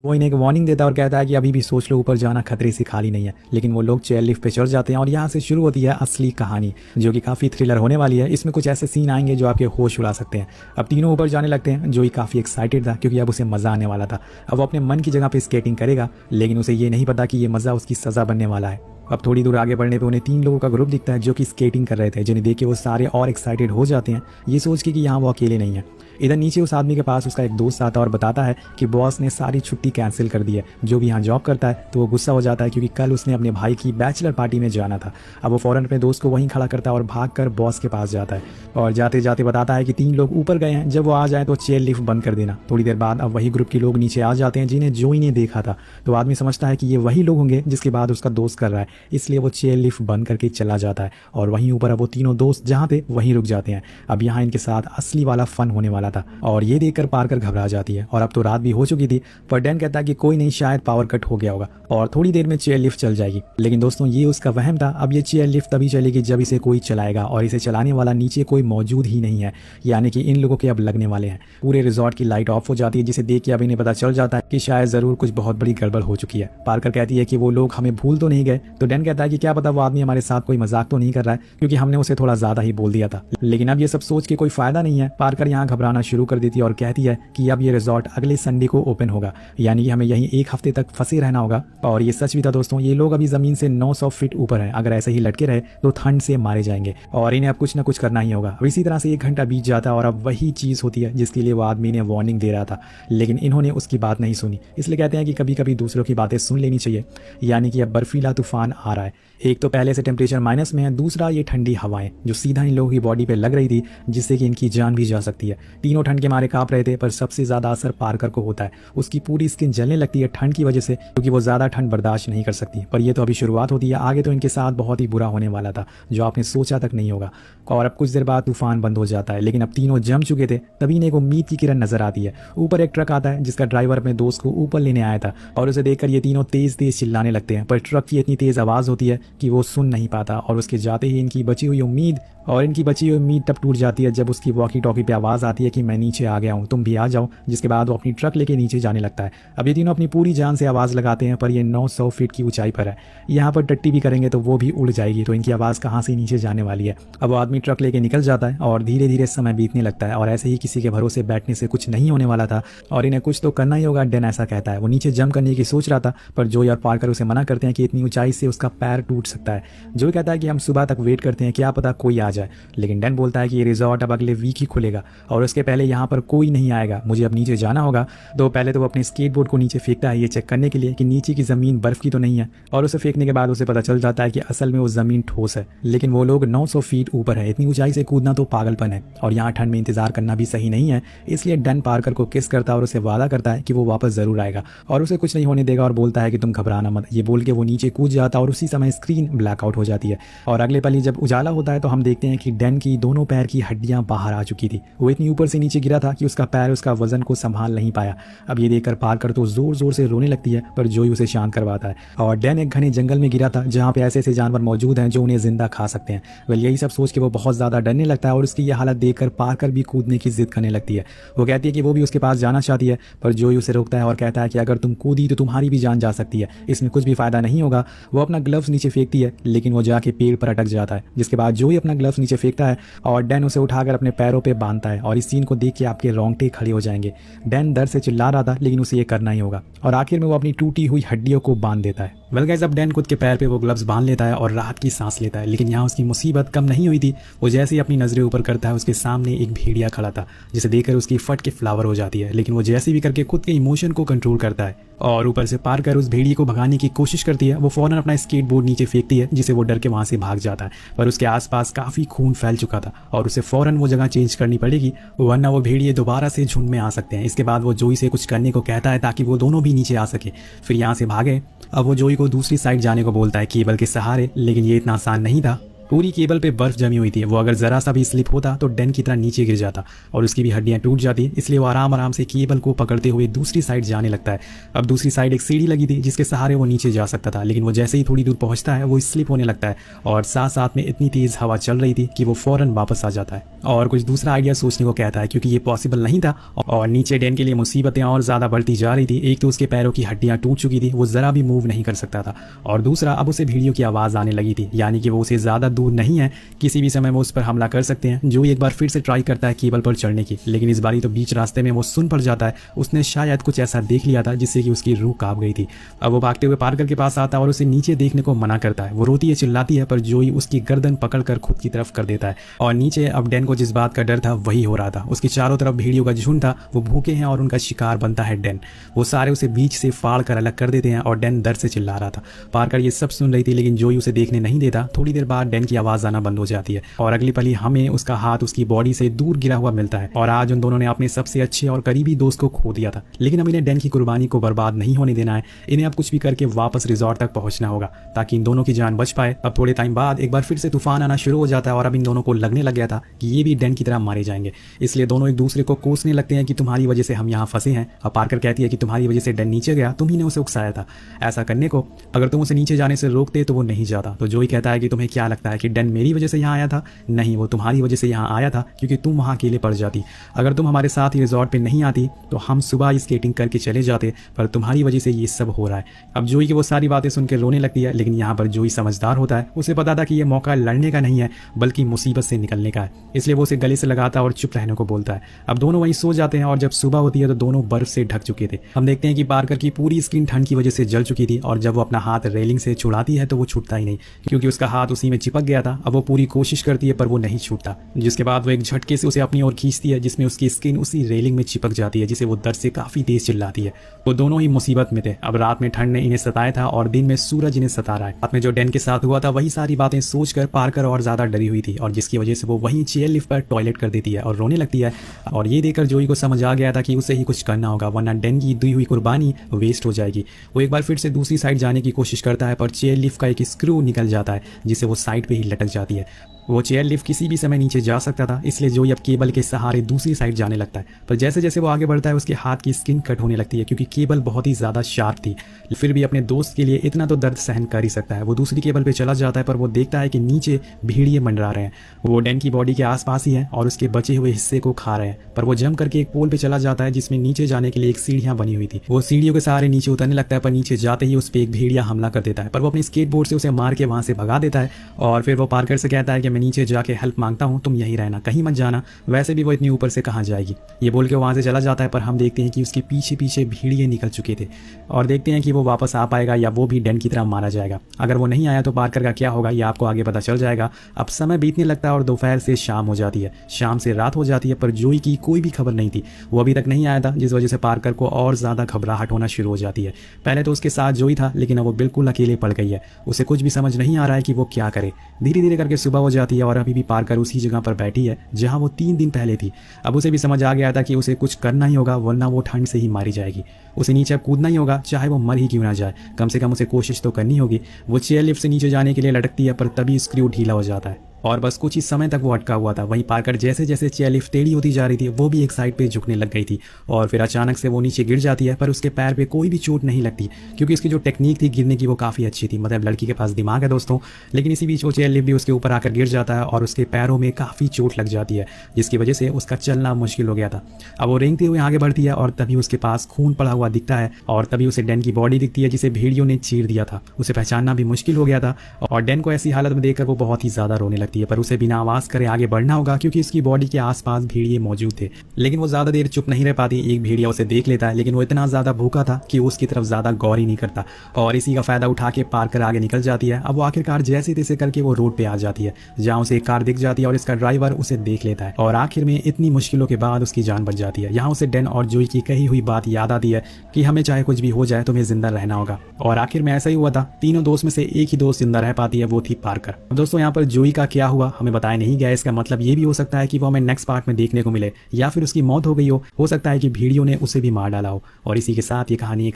वो इन्हें एक वार्निंग देता है और कहता है कि अभी भी सोच लो, ऊपर जाना खतरे से खाली नहीं है। लेकिन वो लोग चेयर लिफ्ट पे चढ़ जाते हैं और यहाँ से शुरू होती है असली कहानी, जो कि काफ़ी थ्रिलर होने वाली है। इसमें कुछ ऐसे सीन आएंगे जो आपके होश उड़ा सकते हैं। अब तीनों ऊपर जाने लगते हैं। जो ही काफ़ी एक्साइटेड था क्योंकि अब उसे मज़ा आने वाला था। अब वो अपने मन की जगह पे स्केटिंग करेगा, लेकिन उसे ये नहीं पता कि ये मज़ा उसकी सज़ा बनने वाला है। अब थोड़ी दूर आगे बढ़ने पे उन्हें 3 लोगों का ग्रुप दिखता है जो कि स्केटिंग कर रहे थे, जिन्हें देख के वो सारे और एक्साइटेड हो जाते हैं, ये सोच के कि यहाँ वो अकेले नहीं है। इधर नीचे उस आदमी के पास उसका एक दोस्त आता है और बताता है कि बॉस ने सारी छुट्टी कैंसिल कर दी है। जो भी यहाँ जॉब करता है तो वो गुस्सा हो जाता है क्योंकि कल उसने अपने भाई की बैचलर पार्टी में जाना था। अब वो फौरन अपने दोस्त को वहीं खड़ा करता है और भागकर बॉस के पास जाता है और जाते जाते बताता है कि 3 लोग ऊपर गए हैं, जब वो आ जाए तो चेयर लिफ्ट बंद कर देना। थोड़ी देर बाद अब वही ग्रुप के लोग नीचे आ जाते हैं जिन्हें जोई ने देखा था। तो आदमी समझता है कि ये वही लोग होंगे जिसके बाद उसका दोस्त कर रहा है, इसलिए वो चेयर लिफ्ट बंद करके चला जाता है और वहीं ऊपर अब वो तीनों दोस्त जहाँ थे वहीं रुक जाते हैं। अब यहाँ इनके साथ असली वाला फन होने वाला था और ये देखकर पार्कर घबरा जाती है। और अब तो रात भी हो चुकी थी, पर डैन कहता है कि कोई नहीं, शायद पावर कट हो गया होगा और थोड़ी देर में चेयर लिफ्ट चल जाएगी। लेकिन दोस्तों ये उसका वहम था। अब ये चेयर लिफ्ट तभी चलेगी जब इसे कोई चलाएगा और इसे चलाने वाला नीचे कोई मौजूद ही नहीं है, यानी कि इन लोगों के अब लगने वाले हैं। पूरे रिजॉर्ट की लाइट ऑफ हो जाती है, जिसे देख के अब इन्हें पता चल जाता है कि शायद जरूर कुछ बहुत बड़ी गड़बड़ हो चुकी है। पार्कर कहती है कि वो लोग हमें भूल तो नहीं गए। तो डैन कहता है कि क्या पता वो आदमी हमारे साथ कोई मजाक तो नहीं कर रहा है, क्योंकि हमने उसे थोड़ा ज्यादा ही बोल दिया था। लेकिन अब ये सब सोच के कोई फायदा नहीं है। पार्कर यहाँ घबराना शुरू कर देती है और कहती है कि अब ये रिजॉर्ट अगले संडे को ओपन होगा, यानी कि हमें यहीं 1 हफ्ते तक फंसे रहना होगा। और ये सच भी था दोस्तों, ये लोग अभी जमीन से 900 फीट ऊपर हैं। अगर ऐसे ही लटके रहे तो ठंड से मारे जाएंगे और इन्हें अब कुछ ना कुछ करना ही होगा। इसी तरह से 1 घंटा बीत जाता है और अब वही चीज होती है जिसके लिए वो आदमी ने वार्निंग दे रहा था, लेकिन इन्होंने उसकी बात नहीं सुनी। इसलिए कहते हैं कि कभी कभी दूसरों की बातें सुन लेनी चाहिए। यानी कि अब बर्फीला तूफान आ रहा है। एक तो पहले से टेम्परेचर माइनस में है, दूसरा ये ठंडी हवाएं जो सीधा इन लोगों की बॉडी पे लग रही थी, जिससे कि इनकी जान भी जा सकती है। तीनों ठंड के मारे कांप रहे थे, पर सबसे ज्यादा असर पार्कर को होता है। उसकी पूरी स्किन जलने लगती है ठंड की वजह से, क्योंकि वो ज्यादा ठंड बर्दाश्त नहीं कर सकती। पर ये तो अभी शुरुआत होती है, आगे तो इनके साथ बहुत ही बुरा होने वाला था, जो आपने सोचा तक नहीं होगा। और अब कुछ देर बाद तूफान बंद हो जाता है, लेकिन अब तीनों जम चुके थे। तभी इन्हें एक उम्मीद की किरण नजर आती है। ऊपर एक ट्रक आता है जिसका ड्राइवर अपने दोस्त को ऊपर लेने आया था और उसे देखकर ये तीनों तेज तेज चिल्लाने लगते हैं। पर ट्रक की इतनी तेज आवाज होती है कि वो सुन नहीं पाता और उसके जाते ही इनकी बची हुई उम्मीद तब टूट जाती है जब उसकी वॉकी टॉकी पे आवाज़ आती है कि मैं नीचे आ गया हूँ, तुम भी आ जाओ। जिसके बाद वो अपनी ट्रक लेके नीचे जाने लगता है। अब ये तीनों अपनी पूरी जान से आवाज़ लगाते हैं, पर ये 900 फीट की ऊंचाई पर है। यहाँ पर टट्टी भी करेंगे तो वो भी उड़ जाएगी, तो इनकी आवाज़ कहाँ से नीचे जाने वाली है। अब वो आदमी ट्रक लेके निकल जाता है और धीरे धीरे समय बीतने लगता है और ऐसे ही किसी के भरोसे बैठने से कुछ नहीं होने वाला था और इन्हें कुछ तो करना ही होगा। डैन ऐसा कहता है। वो नीचे जंप करने की सोच रहा था, पर जोई और पार्कर उसे मना करते हैं कि इतनी ऊंचाई से उसका पैर टूट सकता है। जोई कहता है कि हम सुबह तक वेट करते हैं, क्या पता कोई आ जाए। लेकिन डैन बोलता है कि ये रिजॉर्ट अब अगले वीक ही खुलेगा और उसके पहले यहाँ पर कोई नहीं आएगा, मुझे अब नीचे जाना होगा। तो पहले तो वो अपने स्केटबोर्ड को नीचे फेंकता है, ये चेक करने के लिए कि नीचे की जमीन बर्फ की तो नहीं है। और उसे फेंकने के बाद उसे पता चल जाता है कि असल में वो जमीन ठोस है। लेकिन वो लोग 900 फीट ऊपर है, इतनी ऊंचाई से कूदना तो पागलपन है और यहाँ ठंड में इंतजार करना भी सही नहीं है। इसलिए डैन पार्कर को किस करता है और उसे वादा करता है कि वो वापस जरूर आएगा और उसे कुछ नहीं होने देगा और बोलता है कि तुम घबराना मत। ये बोल के वो नीचे कूद जाता है और उसी समय स्क्रीन ब्लैकआउट हो जाती है और अगले पल ही जब उजाला होता है तो हम देखते हैं कि डैन की दोनों पैर की हड्डियां बाहर आ चुकी थी। वो इतनी ऊपर से नीचे गिरा था कि उसका पैर उसका वजन को संभाल नहीं पाया। अब ये देखकर पार्कर तो जोर जोर से रोने लगती है, पर जोई उसे शांत करवाता है। और डैन एक घने जंगल में गिरा था जहाँ पे ऐसे ऐसे जानवर मौजूद हैं जो उन्हें जिंदा खा सकते हैं। वेल यही सब सोच के वो बहुत ज्यादा डरने लगता है और उसकी यह हालत देखकर पार्कर भी कूदने की जिद करने लगती है। वो कहती है कि वो भी उसके पास जाना चाहती है, पर जोई उसे रोकता है और कहता है कि अगर तुम कूदी तो तुम्हारी भी जान जा सकती है, इसमें कुछ भी फायदा नहीं होगा। वो अपना ग्लव्स नीचे फेंकती है, लेकिन वो जाके पेड़ पर अटक जाता है। जिसके बाद जोई अपना ग्लव्स नीचे फेंकता है और डैन उसे उठाकर अपने पैरों पे बांधता है और इस सीन को देख के आपके रोंगटे खड़े हो जाएंगे। डैन दर्द से चिल्ला रहा था, लेकिन उसे ये करना ही होगा और आखिर में वो अपनी टूटी हुई हड्डियों को बांध देता है। वेल गाइस, अब डैन खुद के पैर पे वो ग्लव्स बांध लेता है और राहत की सांस लेता है। लेकिन यहाँ उसकी मुसीबत कम नहीं हुई थी। वो जैसे ही अपनी नजरें ऊपर करता है, उसके सामने एक भेड़िया खड़ा था, जिसे देखकर उसकी फट के फ्लावर हो जाती है। लेकिन वो जैसे भी करके खुद के इमोशन को कंट्रोल करता है और ऊपर से पार कर उस भेड़िए को भगाने की कोशिश करती है। वो फौरन अपना स्केटबोर्ड नीचे फेंकती है, जिसे वो डर के वहां से भाग जाता है। पर उसके आसपास काफी खून फैल चुका था और उसे फौरन वो जगह चेंज करनी पड़ेगी, वरना वो भेड़िए दोबारा से झुंड में आ सकते हैं। इसके बाद वो जोई से कुछ करने को कहता है ताकि वो दोनों भी नीचे आ सके, फिर यहाँ से भागे। अब वो जोई को दूसरी साइड जाने को बोलता है केबल के सहारे, लेकिन ये इतना आसान नहीं था पूरी केबल पे बर्फ जमी हुई थी। वो अगर जरा सा भी स्लिप होता तो डैन की तरह नीचे गिर जाता और उसकी भी हड्डियां टूट जाती। इसलिए वो आराम आराम से केबल को पकड़ते हुए दूसरी साइड जाने लगता है। अब दूसरी साइड एक सीढ़ी लगी थी जिसके सहारे वो नीचे जा सकता था, लेकिन वो जैसे ही थोड़ी दूर पहुंचता है वो स्लिप होने लगता है और साथ साथ में इतनी तेज हवा चल रही थी कि वो फौरन वापस आ जाता है और कुछ दूसरा आइडिया सोचने को कहता है, क्योंकि ये पॉसिबल नहीं था और नीचे डैन के लिए मुसीबतें और ज्यादा बढ़ती जा रही थी। एक तो उसके पैरों की हड्डियां टूट चुकी थी, वो जरा भी मूव नहीं कर सकता था, और दूसरा अब उसे भेड़ियों की आवाज आने लगी थी, यानी कि वो उसे ज्यादा दूर नहीं है, किसी भी समय वो उस पर हमला कर सकते हैं। जो एक बार फिर से ट्राई करता है केबल पर चढ़ने की, लेकिन इस बारी तो बीच रास्ते में वो सुन पड़ जाता है। उसने शायद कुछ ऐसा देख लिया था जिससे कि उसकी रूह कांप गई थी। अब वो भागते हुए पार्कर के पास आता है और उसे नीचे देखने को मना करता है। वो रोती है, चिल्लाती है, पर जोई उसकी गर्दन पकड़कर खुद की तरफ कर देता है और नीचे अब डैन को जिस बात का डर था वही हो रहा था। उसके चारों तरफ भेड़ियों का झुंड था, वो भूखे हैं और उनका शिकार बनता है डैन। वो सारे उसे बीच से फाड़ कर अलग कर देते हैं और डैन दर्द से चिल्ला रहा था। पार्कर ये सब सुन रही थी, लेकिन जोई उसे देखने नहीं देता। थोड़ी देर बाद डैन की आवाज आना बंद हो जाती है और अगली पल ही हमें उसका हाथ उसकी बॉडी से दूर गिरा हुआ मिलता है। और आज उन दोनों ने अपने सबसे अच्छे और करीबी दोस्त को खो दिया था, लेकिन अब इन्हें डैन की कुर्बानी को बर्बाद नहीं होने देना है। इन्हें अब कुछ भी करके वापस रिजॉर्ट तक पहुंचना होगा ताकि इन दोनों की जान बच पाए। अब थोड़े टाइम बाद एक बार फिर से तूफान आना शुरू हो जाता है और अब इन दोनों को लगने लग गया था कि ये भी डैन की तरह मारे जाएंगे। इसलिए दोनों एक दूसरे को कोसने लगते हैं कि तुम्हारी वजह से हम यहाँ फंसे हैं। अब पार्कर कहती है कि तुम्हारी वजह से डैन नीचे गया, तुम ही ने उसे उकसाया था ऐसा करने को। अगर तुम उसे नीचे जाने से रोकते तो वो नहीं जाता। तो जोई कहता है कि तुम्हें क्या लगता है कि डैन मेरी वजह से यहाँ आया था? नहीं, वो तुम्हारी वजह से यहाँ आया था क्योंकि तुम वहाँ अकेले पड़ जाती। अगर तुम हमारे साथ ही रिजॉर्ट पे नहीं आती तो हम सुबह स्केटिंग करके चले जाते, पर तुम्हारी वजह से ये सब हो रहा है। अब जोई की वो सारी बातें सुनकर रोने लगती है, लेकिन यहाँ पर जोई समझदार होता है। उसे पता था कि यह मौका लड़ने का नहीं है बल्कि मुसीबत से निकलने का है, इसलिए वो उसे गले से लगाता और चुप रहने को बोलता है। अब दोनों वहीं सो जाते हैं और जब सुबह होती है तो दोनों बर्फ से ढक चुके थे। हम देखते हैं कि पार्कर की पूरी स्किन ठंड की वजह से जल चुकी थी और जब वो अपना हाथ रेलिंग से छुड़ाती है तो वो छूटता ही नहीं, क्योंकि उसका हाथ उसी में चिपक गया था। अब वो पूरी कोशिश करती है पर वो नहीं छूटता, जिसके बाद वो एक झटके से उसे अपनी ओर खींचती है जिसमें उसकी स्किन उसी रेलिंग में चिपक जाती है, जिसे वो दर्द से काफी तेज चिल्लाती है। वो दोनों ही मुसीबत में थे। अब रात में ठंड ने इन्हें सताया था और दिन में सूरज इन्हें सता रहा है। रात में जो डैन के साथ हुआ था वही सारी बातें सोचकर पार्कर और ज्यादा डरी हुई थी और जिसकी वजह से वो वहीं चेयर लिफ्ट पर टॉयलेट कर देती है और रोने लगती है। और ये देखकर जोई को समझ आ गया था कि उसे ही कुछ करना होगा, वरना डैन की दी हुई कुर्बानी वेस्ट हो जाएगी। वो एक बार फिर से दूसरी साइड जाने की कोशिश करता है पर चेयर लिफ्ट का एक स्क्रू निकल जाता है जिससे वो साइड पे ही लटक जाती है। वो चेयर लिफ्ट किसी भी समय नीचे जा सकता था, इसलिए जोई अब केबल के सहारे दूसरी साइड जाने लगता है। पर जैसे जैसे वो आगे बढ़ता है उसके हाथ की स्किन कट होने लगती है क्योंकि केबल बहुत ही ज़्यादा शार्प थी। फिर भी अपने दोस्त के लिए इतना तो दर्द सहन कर ही सकता है। वो दूसरी केबल पे चला जाता है पर वो देखता है कि नीचे भेड़िए मंडरा रहे हैं। वो डैन की बॉडी के आसपास ही है और उसके बचे हुए हिस्से को खा रहे हैं। पर वो जंप करके एक पोल पे चला जाता है जिसमें नीचे जाने के लिए एक सीढ़ियाँ बनी हुई थी। वो सीढ़ियों के सहारे नीचे उतरने लगता है पर नीचे जाते ही उस पर एक भेड़िया हमला कर देता है, पर वो अपने स्केटबोर्ड से उसे मार के वहाँ से भगा देता है। और फिर वो पार्कर से कहता है कि मैं नीचे जाके हेल्प मांगता हूँ, तुम यहीं रहना, कहीं मत जाना, वैसे भी वो इतनी ऊपर से कहाँ जाएगी। ये बोल के वहाँ से चला जाता है पर हम देखते हैं कि उसके पीछे पीछे भेड़िए निकल चुके थे और देखते हैं कि वो वापस आ पाएगा या वो भी डैन की तरह मारा जाएगा। अगर वो नहीं आया तो पार्कर का क्या होगा ये आपको आगे पता चल जाएगा। अब समय बीतने लगता है और दोपहर से शाम हो जाती है, शाम से रात हो जाती है, पर जोई की कोई भी खबर नहीं थी। वो अभी तक नहीं आया था, जिस वजह से पार्कर को और ज़्यादा घबराहट होना शुरू हो जाती है। पहले तो उसके साथ जोई था, लेकिन अब वो बिल्कुल अकेले पड़ गई है। उसे कुछ भी समझ नहीं आ रहा है कि वो क्या करे। धीरे धीरे करके सुबह हो जाती है और अभी भी पार्कर उसी जगह पर बैठी है जहां वो 3 दिन पहले थी। अब उसे भी समझ आ गया था कि उसे कुछ करना ही होगा वरना वो ठंड से ही मारी जाएगी। उसे नीचे कूदना ही होगा, चाहे वो मर ही क्यों ना जाए, कम से कम उसे कोशिश तो करनी होगी। वो चेयर लिफ्ट से नीचे जाने के लिए लटकती है पर तभी स्क्रू ढीला हो जाता है और बस कुछ ही समय तक वो अटका हुआ था। वहीं पार्कर जैसे जैसे चेयर लिफ्ट टेढ़ी होती जा रही थी वो भी एक साइड पे झुकने लग गई थी और फिर अचानक से वो नीचे गिर जाती है, पर उसके पैर पे कोई भी चोट नहीं लगती क्योंकि इसकी जो टेक्निक थी गिरने की वो काफ़ी अच्छी थी। मतलब लड़की के पास दिमाग है दोस्तों। लेकिन इसी बीच वो चेयर लिफ्ट भी उसके ऊपर आकर गिर जाता है और उसके पैरों में काफ़ी चोट लग जाती है जिसकी वजह से उसका चलना मुश्किल हो गया था। अब वो रेंगते हुए आगे बढ़ती है और तभी उसके पास खून पड़ा हुआ दिखता है और तभी उसे डैन की बॉडी दिखती है जिसे भेड़ियों ने चीर दिया था। उसे पहचानना भी मुश्किल हो गया था और डैन को ऐसी हालत में देखकर वो बहुत ही ज़्यादा रोने लगती है, पर उसे बिना आवाज करे आगे बढ़ना होगा क्योंकि इसकी बॉडी के आसपास भेड़िए मौजूद थे। लेकिन वो ज्यादा देर चुप नहीं रह पाती। एक भेड़िया उसे देख लेता है, लेकिन वो इतना ज्यादा भूखा था कि उसकी तरफ ज्यादा गौर ही नहीं करता और इसी का फायदा उठा के पार्कर आगे निकल जाती है। अब वो आखिरकार जैसे तैसे करके वो रोड पे आ जाती है जहाँ उसे एक कार दिख जाती है और इसका ड्राइवर उसे देख लेता है और आखिर में इतनी मुश्किलों के बाद उसकी जान बच जाती है। यहाँ उसे डैन और जोई की कही हुई बात याद आती है कि हमें चाहे कुछ भी हो जाए तुम्हें जिंदा रहना होगा, और आखिर में ऐसा ही हुआ था। तीनों दोस्त में से एक ही दोस्त जिंदा रह पाती है, वो थी पार्कर। अब दोस्तों यहाँ पर जोई का क्या हुआ हमें बताया नहीं गया। इसका मतलब ये भी हो सकता है कि वो हमें नेक्स्ट पार्ट में देखने को मिले या फिर उसकी मौत हो गई हो सकता है कि भेड़ियों ने उसे भी मार डाला हो। और इसी के साथ ये कहानी